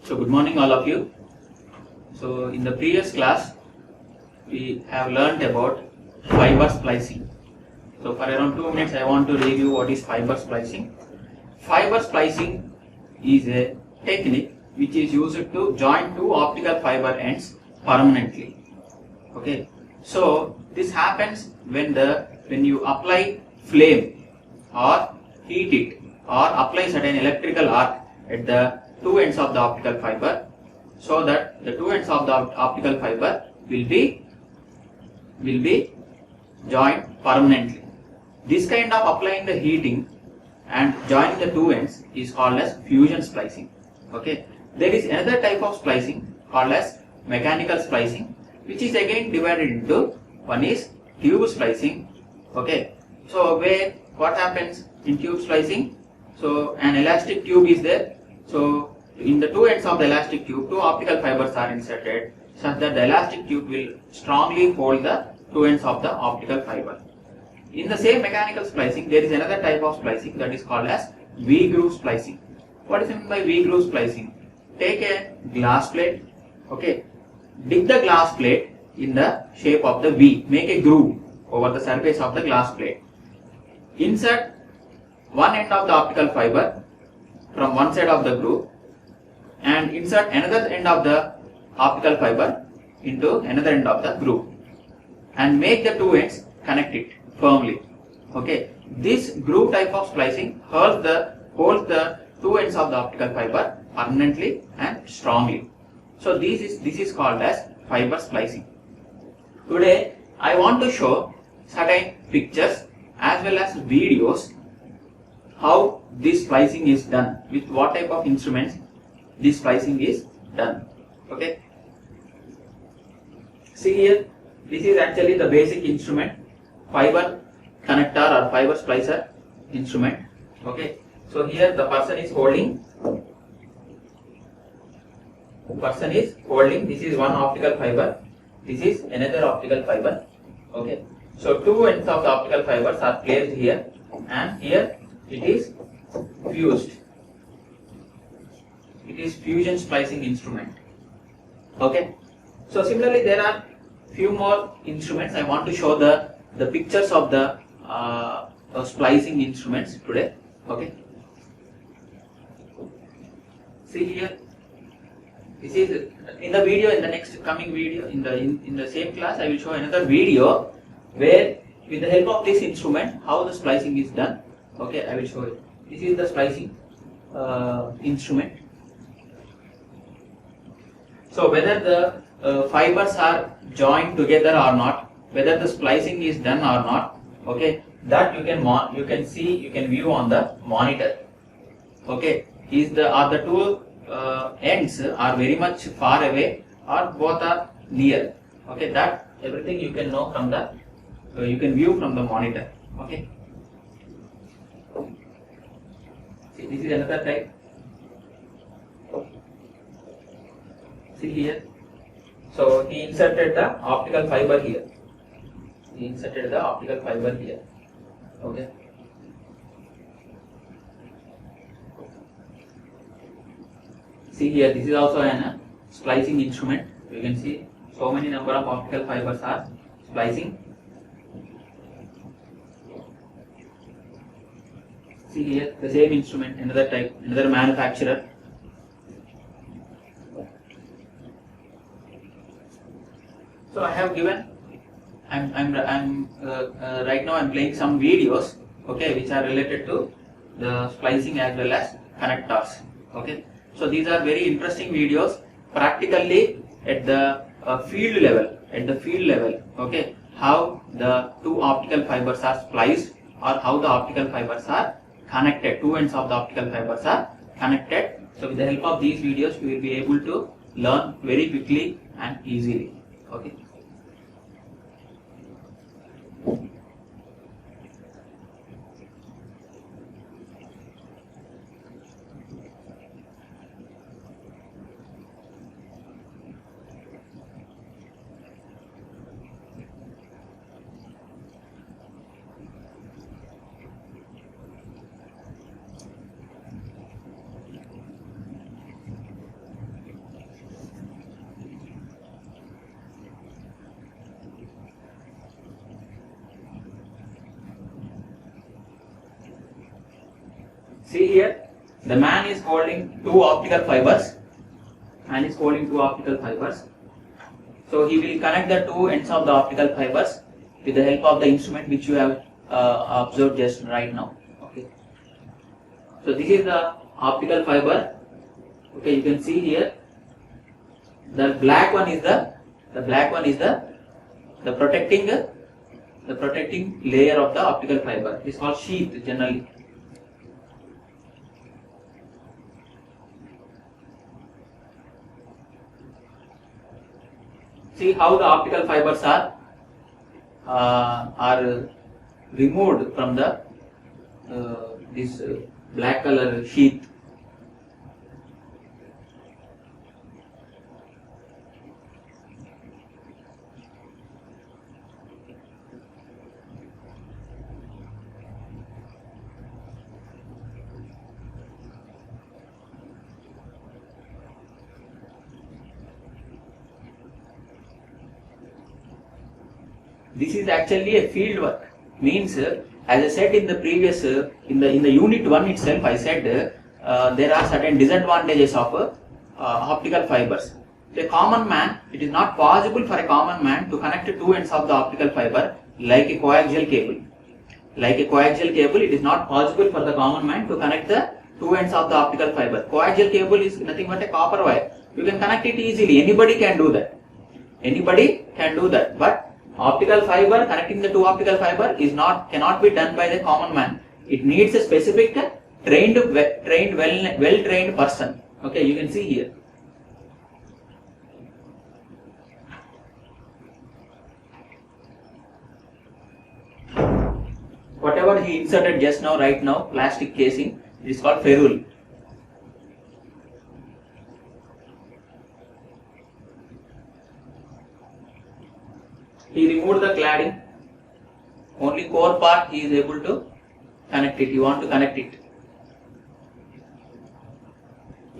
So good morning all of you. So in the previous class we have learnt about fiber splicing. So for around 2 minutes I want to review what is fiber splicing. Fiber splicing is a technique which is used to join two optical fiber ends permanently. Okay. So this happens when you apply flame or heat it or apply certain electrical arc at the two ends of the optical fiber, so that the two ends of the optical fiber will be joined permanently. This kind of applying the heating and joining the two ends is called as fusion splicing. Okay. There is another type of splicing called as mechanical splicing, which is again divided into one is tube splicing. Okay. So what happens in tube splicing? So an elastic tube is there. So in the two ends of the elastic tube, two optical fibers are inserted such that the elastic tube will strongly hold the two ends of the optical fiber. In the same mechanical splicing, there is another type of splicing that is called as V-groove splicing. What is meant by V-groove splicing? Take a glass plate, okay, dig the glass plate in the shape of the V, make a groove over the surface of the glass plate. Insert one end of the optical fiber from one side of the groove and insert another end of the optical fiber into another end of the groove and make the two ends connect it firmly. Okay, this groove type of splicing holds the two ends of the optical fiber permanently and strongly. So this is called as fiber splicing. Today I want to show certain pictures as well as videos how this splicing is done, with what type of instruments this splicing is done. Okay. See here, this is actually the basic instrument, fiber connector or fiber splicer instrument. Okay. So here the person is holding. This is one optical fiber. This is another optical fiber. Okay. So two ends of the optical fibers are placed here, and here it is fused. It is fusion splicing instrument. Okay. So similarly, there are few more instruments. I want to show the pictures of the splicing instruments today. Okay. See here. This is in the video. In the next coming video, in the same class, I will show another video where, with the help of this instrument, how the splicing is done. Okay, I will show it. This is the splicing instrument. So whether the fibers are joined together or not, whether the splicing is done or not, okay, that you can see, you can view on the monitor. Okay, are the two ends are very much far away or both are near? Okay, that everything you can know from the you can view from the monitor. Okay. See, this is another type. See here. So he inserted the optical fiber here. Okay. See here, this is also an splicing instrument. You can see so many number of optical fibers are splicing. See here, the same instrument, another type, another manufacturer. So I have given. Right now I'm playing some videos, okay, which are related to the splicing as well as connectors. Okay. So these are very interesting videos, practically at the field level. Okay, how the two optical fibers are spliced or how the optical fibers are connected. Two ends of the optical fibers are connected. So with the help of these videos, we will be able to learn very quickly and easily. Okay. See here, the man is holding two optical fibers. Man is holding two optical fibers. So he will connect the two ends of the optical fibers with the help of the instrument which you have observed just right now. Okay. So this is the optical fiber. Okay, you can see here. The black one is the protecting layer of the optical fiber. It is called sheath generally. See how the optical fibers are removed from the this black color sheath. This is actually a field work. Means, as I said in the previous, in the unit 1 itself, I said there are certain disadvantages of optical fibers. A common man, it is not possible for a common man to connect two ends of the optical fiber like a coaxial cable. Like a coaxial cable, it is not possible for the common man to connect the two ends of the optical fiber. Coaxial cable is nothing but a copper wire. You can connect it easily. Anybody can do that. Anybody can do that. But optical fiber, connecting the two optical fiber cannot be done by the common man. It needs a specific well-trained person. Okay, you can see here. Whatever he inserted just now, right now, plastic casing, it is called ferrule. He removed the cladding, only core part he is able to connect it, he want to connect it.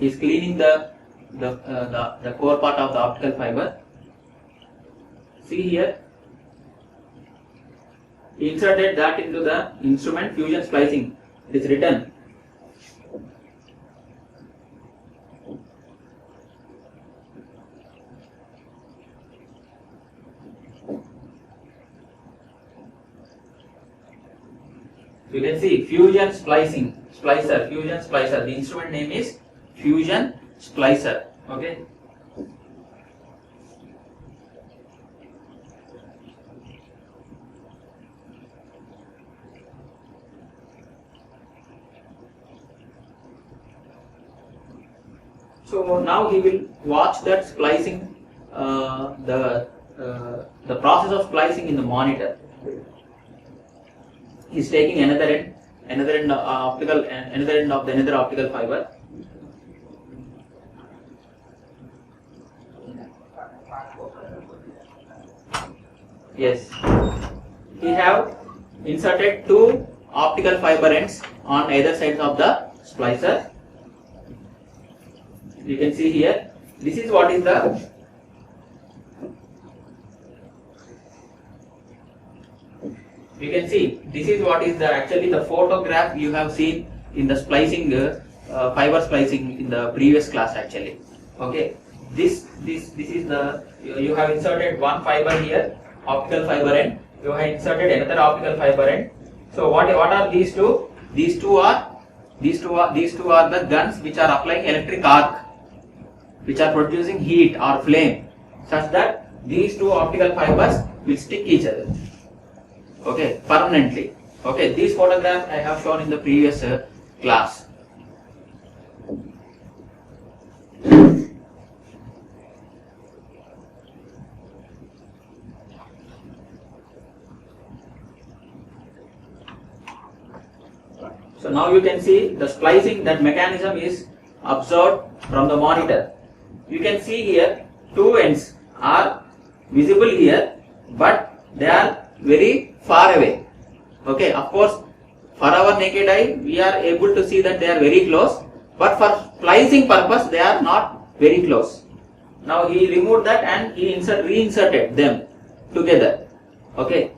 He is cleaning the core part of the optical fiber. See here, he inserted that into the instrument fusion splicing. It is written. You can see fusion splicing, splicer, fusion splicer. The instrument name is fusion splicer. Okay. So now he will watch that splicing, the process of splicing in the monitor. He is taking another end of the another optical fiber. Yes, he have inserted two optical fiber ends on either sides of the splicer. You can see here, this is what is the actually the photograph you have seen in the splicing, fiber splicing in the previous class actually. Okay, this is the, you have inserted one fiber here, optical fiber end, you have inserted another optical fiber end. So what are these two? These two are the guns which are applying electric arc, which are producing heat or flame, such that these two optical fibers will stick each other. Okay, permanently. Okay, these photographs I have shown in the previous class. So now you can see the splicing, that mechanism is observed from the monitor. You can see here two ends are visible here, but they are very far away. Okay, of course, for our naked eye we are able to see that they are very close, but for splicing purpose they are not very close. Now he removed that and he reinserted them together. Okay.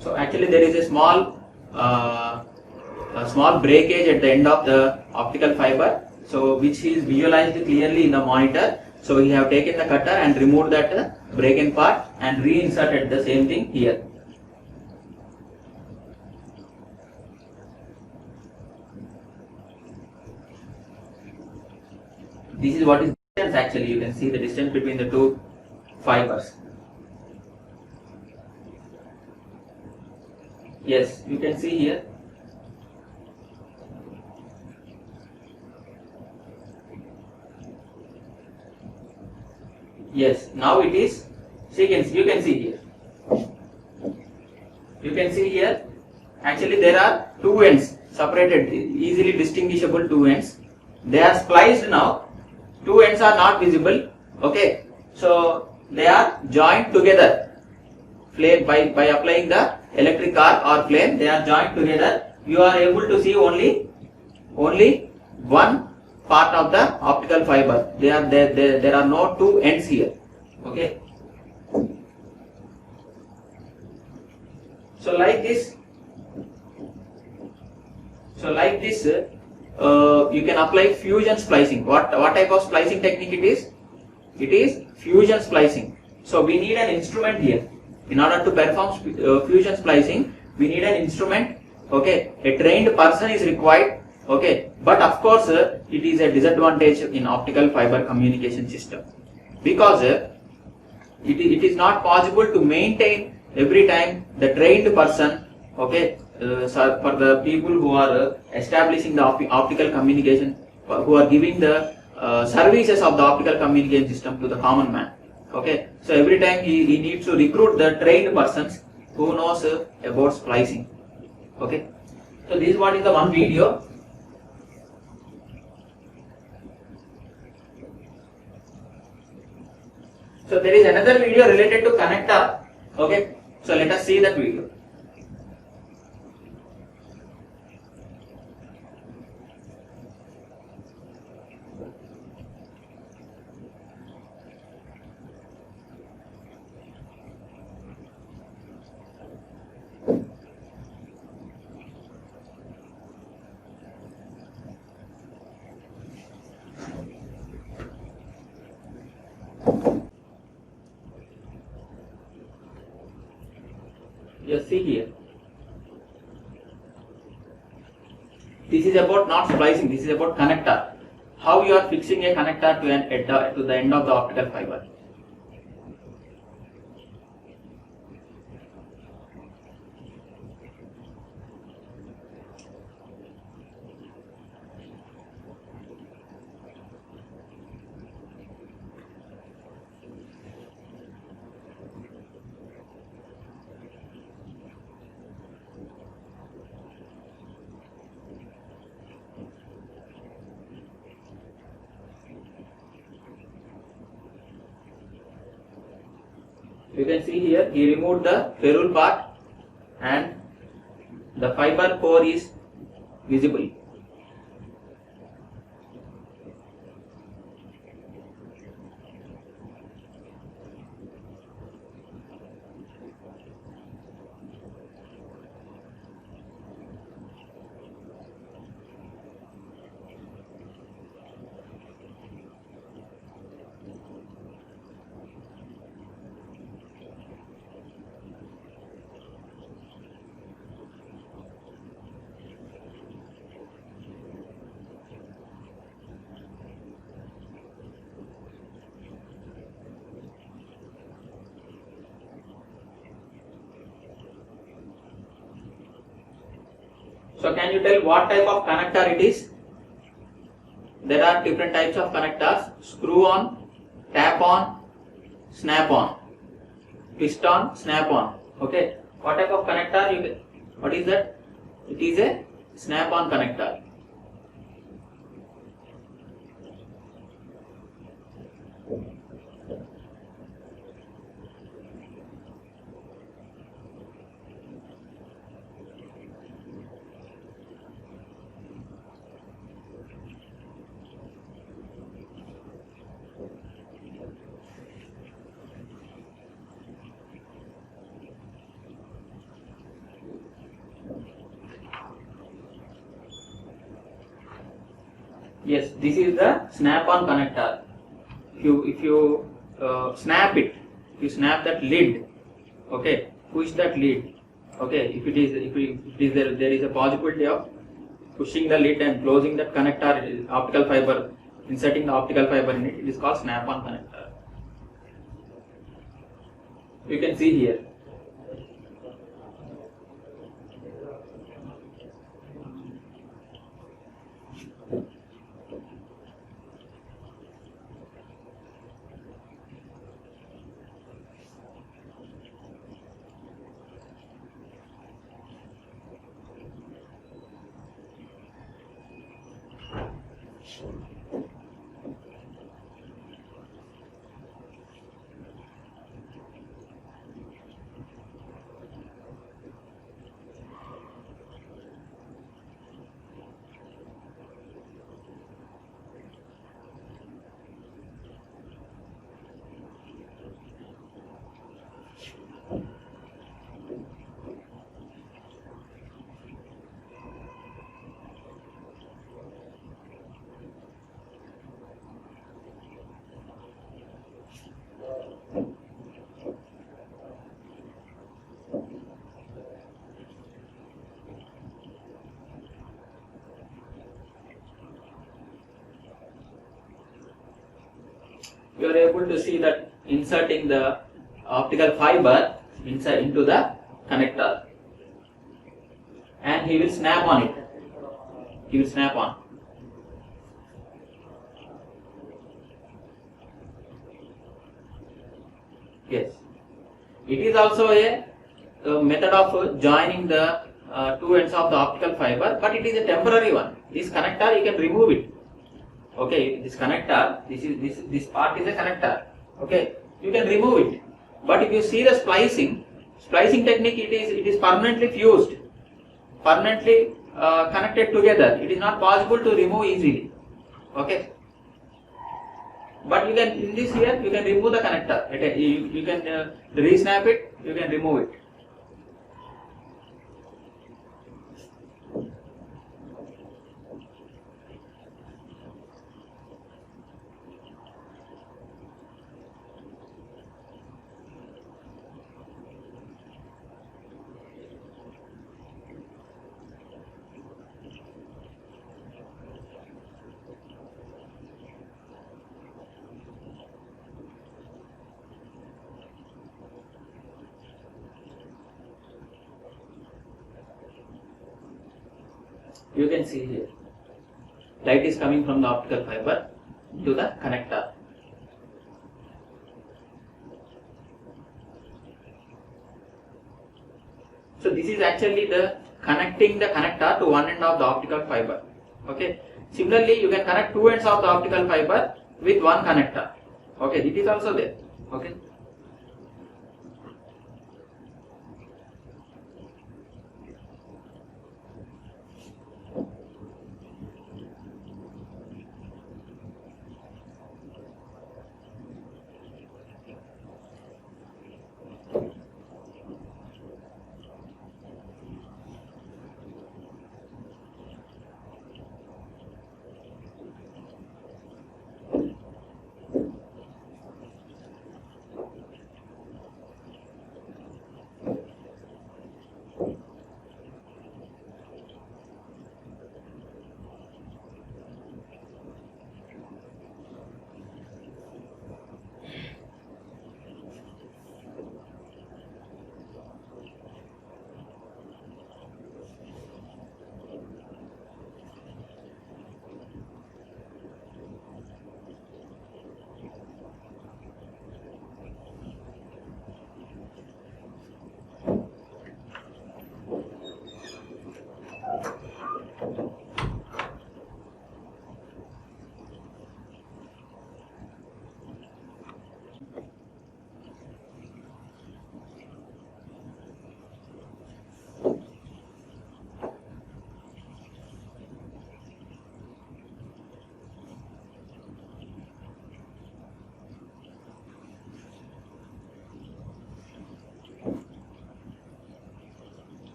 So actually there is a small breakage at the end of the optical fiber, so which is visualized clearly in the monitor. So we have taken the cutter and removed that break-in part and reinserted the same thing here. This is what is distance. Actually you can see the distance between the two fibers. Yes, you can see here. Yes, now it is. You can see here. You can see here. Actually, there are two ends separated, easily distinguishable two ends. They are spliced now. Two ends are not visible. Okay, so they are joined together. Flame by applying the electric arc or flame, they are joined together. You are able to see only one part of the optical fiber. There are no two ends here. Okay. So like this, you can apply fusion splicing. What type of splicing technique it is? It is fusion splicing. So we need an instrument here. In order to perform fusion splicing, we need an instrument. Okay, a trained person is required. Okay, but of course it is a disadvantage in optical fiber communication system, because it is not possible to maintain every time the trained person. Okay, so for the people who are establishing the optical communication, who are giving the services of the optical communication system to the common man. Okay, so every time he needs to recruit the trained persons who knows about splicing. Okay, so this is what is the one video. So there is another video related to connector. Okay, so let us see that video. Just see here. This is about not splicing. This is about connector. How you are fixing a connector to the end of the optical fiber. You can see here he removed the ferrule part and the fiber core is visible. So can you tell what type of connector it is? There are different types of connectors: screw on, tap on, snap on, twist on, snap on. Okay, what type of connector what is that? It is a snap on connector. Yes, this is the snap-on connector. If you snap it, you snap that lid. Okay, push that lid. Okay, if it is there is a possibility of pushing the lid and closing that connector, optical fiber, inserting the optical fiber in it. It is called snap-on connector. You can see here. You are able to see that inserting the optical fiber inside into the connector, and he will snap on it. He will snap on. Yes, it is also a method of joining the two ends of the optical fiber, but it is a temporary one. This connector you can remove it. Okay, this connector, this part is a connector. Okay, you can remove it. But if you see the splicing technique, it is permanently fused, permanently connected together. It is not possible to remove easily. Okay, but you can, in this here, you can remove the connector. You can re-snap it. You can remove it. You can see here, light is coming from the optical fiber to the connector. So this is actually the connecting the connector to one end of the optical fiber. Okay. Similarly, you can connect two ends of the optical fiber with one connector. Okay, it is also there. Okay.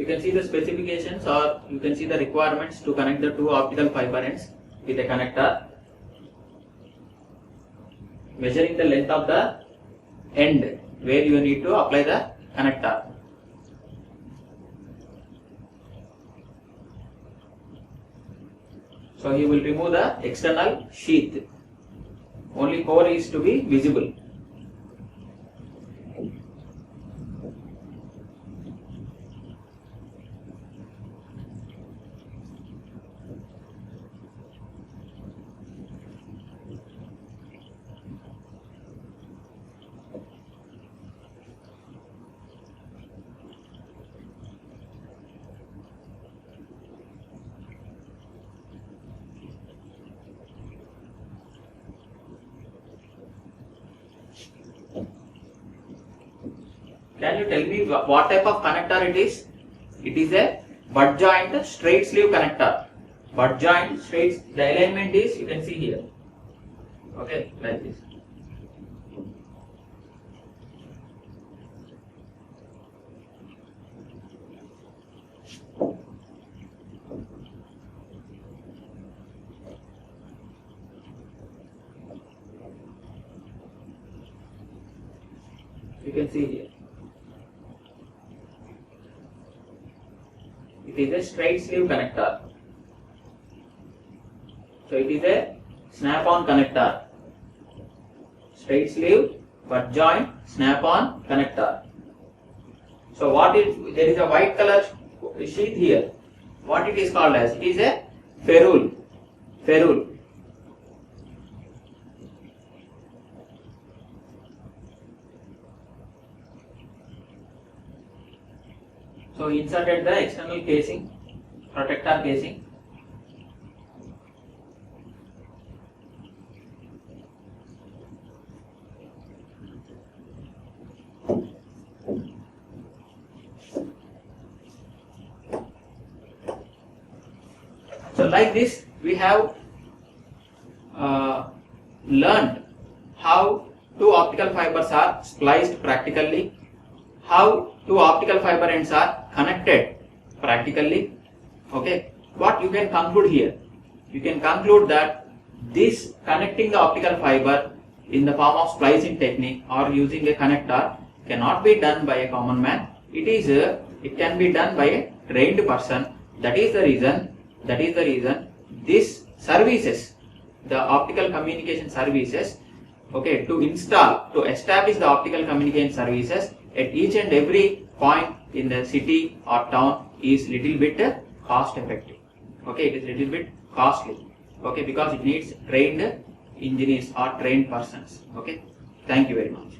can see the specifications, or you can see the requirements to connect the two optical fiber ends with a connector, measuring the length of the end where you need to apply the connector. So he will remove the external sheath. Only core is to be visible. Can you tell me what type of connector it is? It is a butt joint straight sleeve connector. Butt joint straight, the alignment is, you can see here. Okay, like this. You can see here. It is a straight sleeve connector. So it is a snap-on connector. Straight sleeve, butt joint, snap-on connector. So there is a white color sheath here. What it is called as? It is a ferrule. Ferrule. So inserted the external casing, protector casing. So like this we have learned how two optical fibers are spliced practically, how two optical fiber ends are connected practically. Okay, what you can conclude here? You can conclude that this connecting the optical fiber in the form of splicing technique or using a connector cannot be done by a common man. It can be done by a trained person. That is the reason this services, the optical communication services, okay, to establish the optical communication services at each and every point in the city or town is little bit cost effective. Okay, it is little bit costly. Okay, because it needs trained engineers or trained persons. Okay, thank you very much.